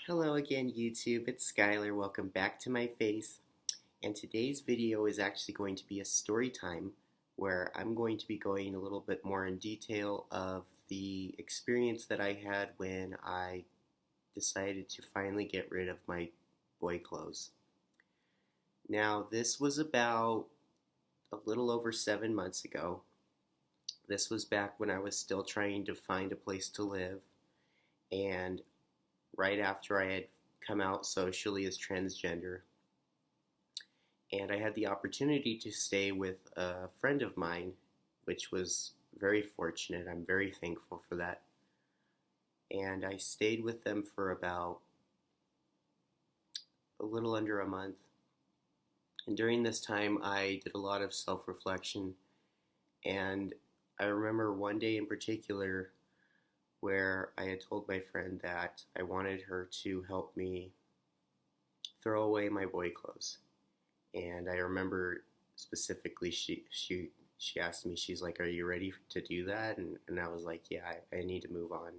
Hello again, YouTube. It's Skylar. Welcome back to my face. And today's video is actually going to be a story time where I'm going to be going a little bit more in detail of the experience that I had when I decided to finally get rid of my boy clothes. Now, this was about a little over 7 months ago. This was back when I was still trying to find a place to live, and right after I had come out socially as transgender. And I had the opportunity to stay with a friend of mine, which was very fortunate. I'm very thankful for that. And I stayed with them for about a little under a month. And during this time, I did a lot of self-reflection. And I remember one day in particular where I had told my friend that I wanted her to help me throw away my boy clothes. And I remember specifically she asked me, she's like, "Are you ready to do that?" And I was like, "Yeah, I need to move on."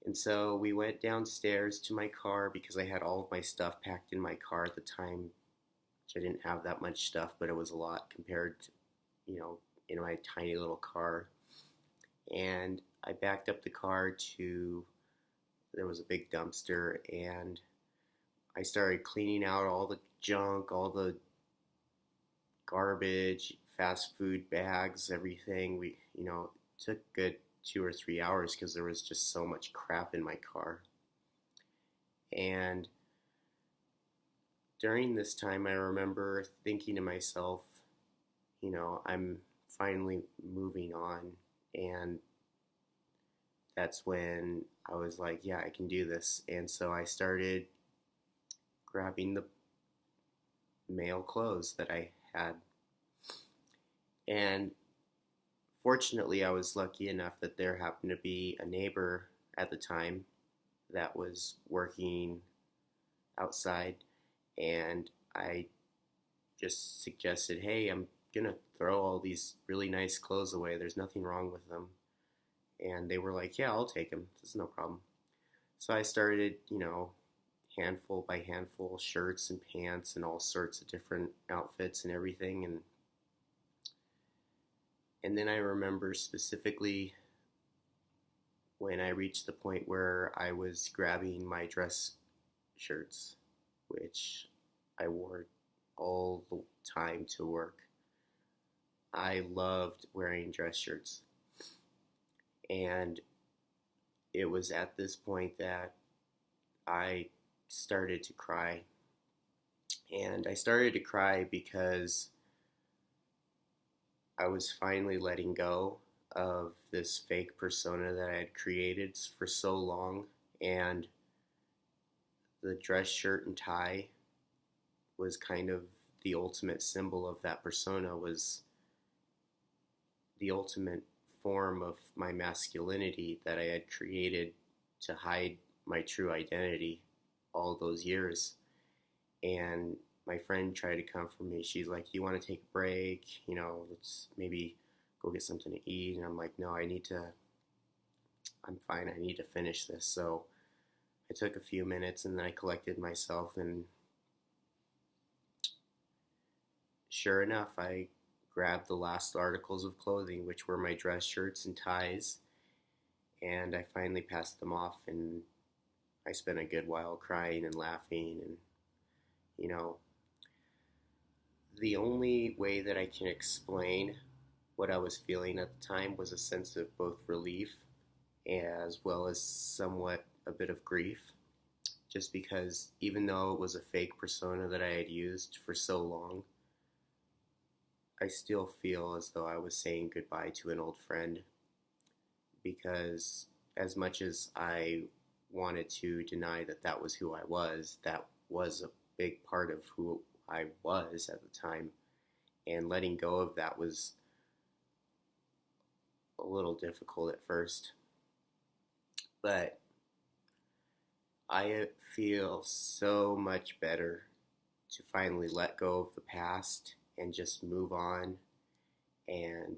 And so we went downstairs to my car because I had all of my stuff packed in my car at the time, which I didn't have that much stuff, but it was a lot compared to, in my tiny little car. And I backed up the car to, there was a big dumpster, and I started cleaning out all the junk, all the garbage, fast food bags, everything. It took a good 2 or 3 hours because there was just so much crap in my car. And during this time, I remember thinking to myself, I'm finally moving on. And that's when I was like, yeah, I can do this. And so I started grabbing the male clothes that I had. And fortunately, I was lucky enough that there happened to be a neighbor at the time that was working outside. And I just suggested, hey, I'm going to throw all these really nice clothes away. There's nothing wrong with them. And they were like, yeah, I'll take them. This is no problem. So I started, handful by handful, shirts and pants and all sorts of different outfits and everything. And then I remember specifically when I reached the point where I was grabbing my dress shirts, which I wore all the time to work. I loved wearing dress shirts. And it was at this point that I started to cry. And I started to cry because I was finally letting go of this fake persona that I had created for so long. And the dress shirt and tie was kind of the ultimate symbol of that persona, was the ultimate form of my masculinity that I had created to hide my true identity all those years. And my friend tried to comfort me. She's like, "You want to take a break? Let's maybe go get something to eat." And I'm like, "No, I'm fine. I need to finish this." So I took a few minutes and then I collected myself, and sure enough, I grabbed the last articles of clothing, which were my dress shirts and ties, and I finally passed them off, and I spent a good while crying and laughing. And the only way that I can explain what I was feeling at the time was a sense of both relief as well as somewhat a bit of grief, just because even though it was a fake persona that I had used for so long, I still feel as though I was saying goodbye to an old friend, because as much as I wanted to deny that that was who I was, that was a big part of who I was at the time, and letting go of that was a little difficult at first. But I feel so much better to finally let go of the past and just move on. And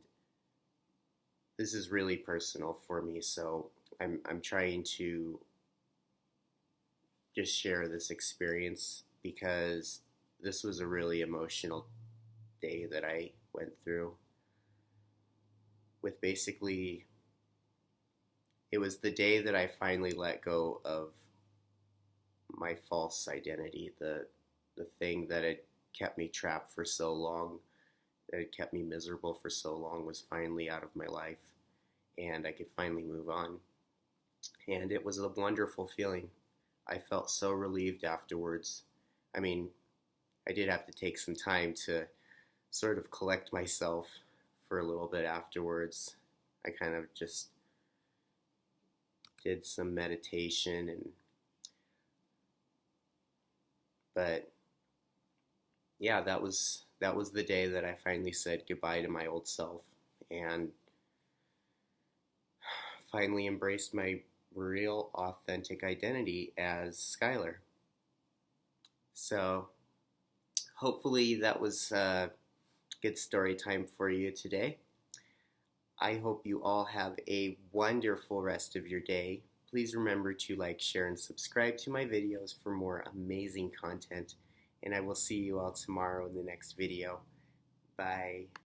this is really personal for me, so I'm trying to just share this experience because this was a really emotional day that I went through with basically, it was the day that I finally let go of my false identity, the thing that had kept me trapped for so long, that had kept me miserable for so long, was finally out of my life, and I could finally move on. And it was a wonderful feeling. I felt so relieved afterwards. I mean, I did have to take some time to sort of collect myself for a little bit afterwards. I kind of just did some meditation, but yeah, that was the day that I finally said goodbye to my old self and finally embraced my real, authentic identity as Skylar. So hopefully that was good story time for you today. I hope you all have a wonderful rest of your day. Please remember to like, share, and subscribe to my videos for more amazing content. And I will see you all tomorrow in the next video. Bye.